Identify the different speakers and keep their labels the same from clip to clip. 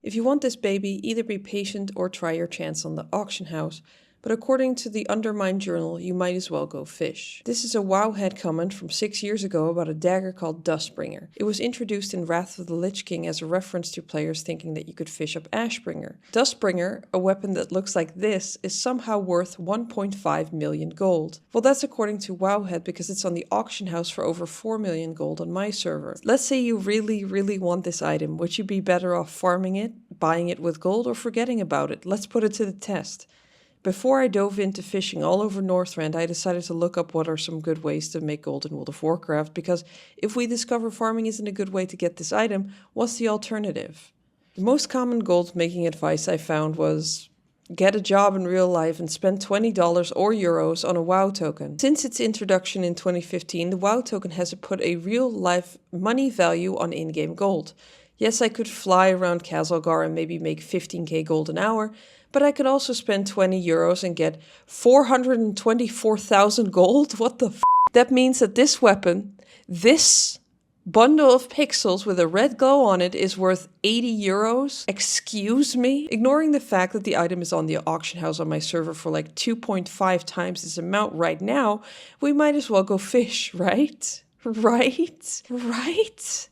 Speaker 1: If you want this baby, either be patient or try your chance on the auction house, but according to the Undermined Journal, you might as well go fish. This is a Wowhead comment from 6 years ago about a dagger called Dustbringer. It was introduced in Wrath of the Lich King as a reference to players thinking that you could fish up Ashbringer. Dustbringer, a weapon that looks like this, is somehow worth 1.5 million gold. Well, that's according to Wowhead because it's on the auction house for over 4 million gold on my server. Let's say you really want this item. Would you be better off farming it, buying it with gold, or forgetting about it? Let's put it to the test. Before I dove into fishing all over Northrend, I decided to look up what are some good ways to make gold in World of Warcraft, because if we discover farming isn't a good way to get this item, what's the alternative? The most common gold making advice I found was get a job in real life and spend $20 or euros on a WoW token. Since its introduction in 2015, the WoW token has put a real life money value on in-game gold. Yes, I could fly around Kazalgar and maybe make 15k gold an hour, but I could also spend 20 euros and get 424,000 gold? What the f***? That means that this weapon, this bundle of pixels with a red glow on it, is worth 80 euros? Excuse me? Ignoring the fact that the item is on the auction house on my server for like 2.5 times this amount right now, we might as well go fish, right? Right?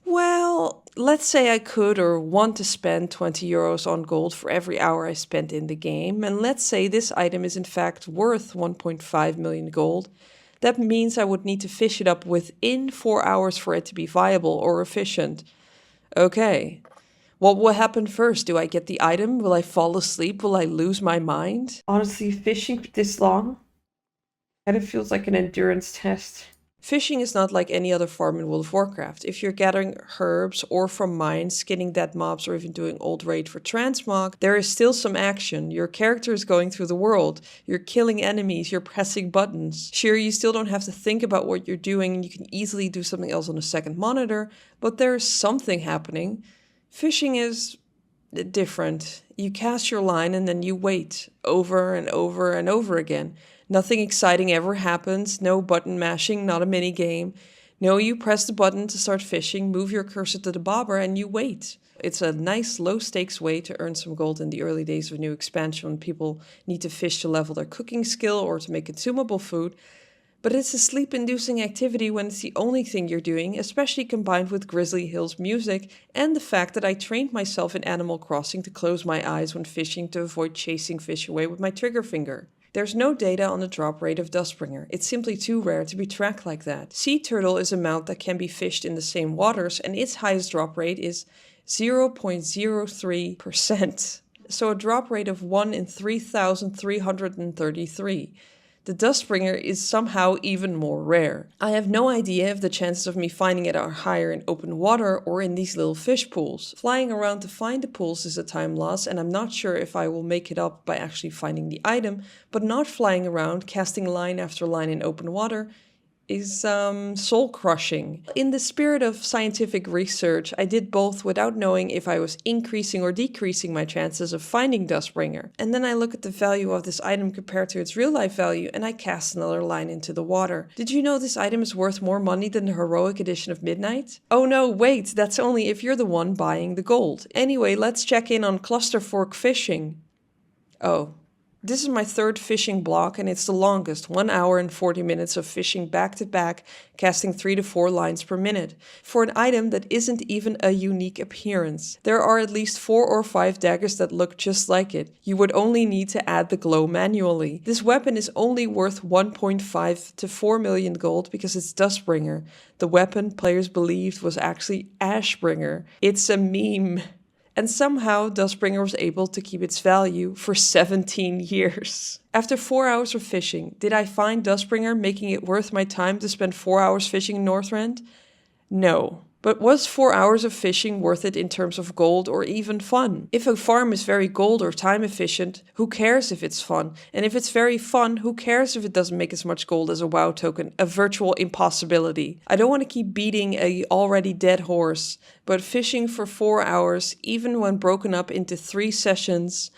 Speaker 1: Well, let's say I could or want to spend 20 euros on gold for every hour I spent in the game, and let's say this item is in fact worth 1.5 million gold. That means I would need to fish it up within 4 hours for it to be viable or efficient. Okay. What will happen first? Do I get the item? Will I fall asleep? Will I lose my mind? Honestly, fishing this long kind of feels like an endurance test. Fishing is not like any other farm in World of Warcraft. If you're gathering herbs or from mines, skinning dead mobs, or even doing old raid for transmog, there is still some action. Your character is going through the world. You're killing enemies. You're pressing buttons. Sure, you still don't have to think about what you're doing, and you can easily do something else on a second monitor, but there's something happening. Fishing is different. You cast your line and then you wait over and over and over again. Nothing exciting ever happens, no button mashing, not a mini game. No, you press the button to start fishing, move your cursor to the bobber, and you wait. It's a nice low-stakes way to earn some gold in the early days of a new expansion when people need to fish to level their cooking skill or to make consumable food. But it's a sleep-inducing activity when it's the only thing you're doing, especially combined with Grizzly Hill's music and the fact that I trained myself in Animal Crossing to close my eyes when fishing to avoid chasing fish away with my trigger finger. There's no data on the drop rate of Dustbringer. It's simply too rare to be tracked like that. Sea turtle is a mount that can be fished in the same waters, and its highest drop rate is 0.03%. So a drop rate of 1 in 3,333. The Dustbringer is somehow even more rare. I have no idea if the chances of me finding it are higher in open water or in these little fish pools. Flying around to find the pools is a time loss, and I'm not sure if I will make it up by actually finding the item, but not flying around, casting line after line in open water is soul-crushing. In the spirit of scientific research, I did both without knowing if I was increasing or decreasing my chances of finding Dustbringer. And then I look at the value of this item compared to its real-life value, and I cast another line into the water. Did you know this item is worth more money than the heroic edition of Midnight? Oh no, wait, that's only if you're the one buying the gold. Anyway, let's check in on cluster fork fishing. Oh. This is my third fishing block, and it's the longest, 1 hour and 40 minutes of fishing back to back, casting 3 to 4 lines per minute, for an item that isn't even a unique appearance. There are at least 4 or 5 daggers that look just like it. You would only need to add the glow manually. This weapon is only worth 1.5 to 4 million gold because it's Dustbringer. The weapon players believed was actually Ashbringer. It's a meme. And somehow Dustbringer was able to keep its value for 17 years. After 4 hours of fishing, did I find Dustbringer, making it worth my time to spend 4 hours fishing in Northrend? No. But was 4 hours of fishing worth it in terms of gold or even fun? If a farm is very gold or time efficient, who cares if it's fun? And if it's very fun, who cares if it doesn't make as much gold as a WoW token? A virtual impossibility. I don't want to keep beating a already dead horse, but fishing for 4 hours, even when broken up into 3 sessions,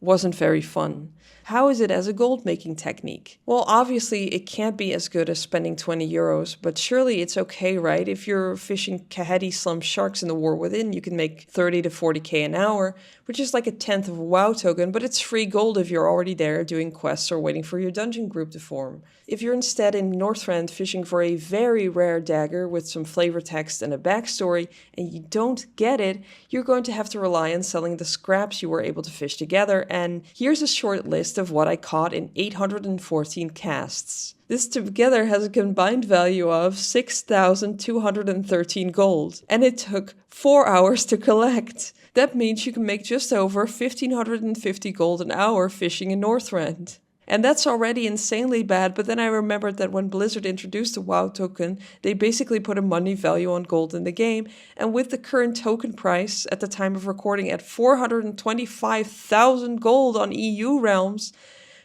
Speaker 1: wasn't very fun. How is it as a gold making technique? Well, obviously it can't be as good as spending 20 euros, but surely it's okay, right? If you're fishing Kahedi slum sharks in the War Within, you can make 30 to 40k an hour, which is like a tenth of a WoW token, but it's free gold if you're already there doing quests or waiting for your dungeon group to form. If you're instead in Northrend fishing for a very rare dagger with some flavor text and a backstory, and you don't get it, you're going to have to rely on selling the scraps you were able to fish together, and here's a short list of what I caught in 814 casts. This together has a combined value of 6,213 gold, and it took 4 hours to collect. That means you can make just over 1,550 gold an hour fishing in Northrend. And that's already insanely bad, but then I remembered that when Blizzard introduced the WoW token, they basically put a money value on gold in the game, and with the current token price at the time of recording at 425,000 gold on EU realms,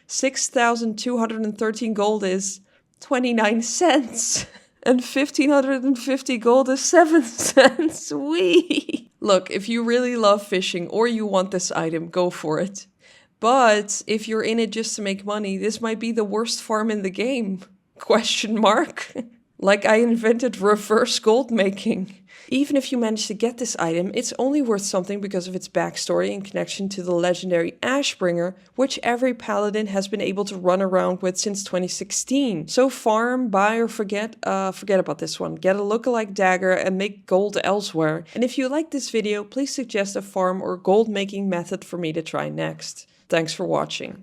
Speaker 1: 6,213 gold is 29 cents. And 1,550 gold is 7 cents. Wee! Look, if you really love fishing or you want this item, go for it. But if you're in it just to make money, this might be the worst farm in the game. Question mark? Like I invented reverse gold making. Even if you manage to get this item, it's only worth something because of its backstory in connection to the legendary Ashbringer, which every paladin has been able to run around with since 2016. So farm, buy or forget about this one. Get a lookalike dagger and make gold elsewhere. And if you like this video, please suggest a farm or gold making method for me to try next. Thanks for watching.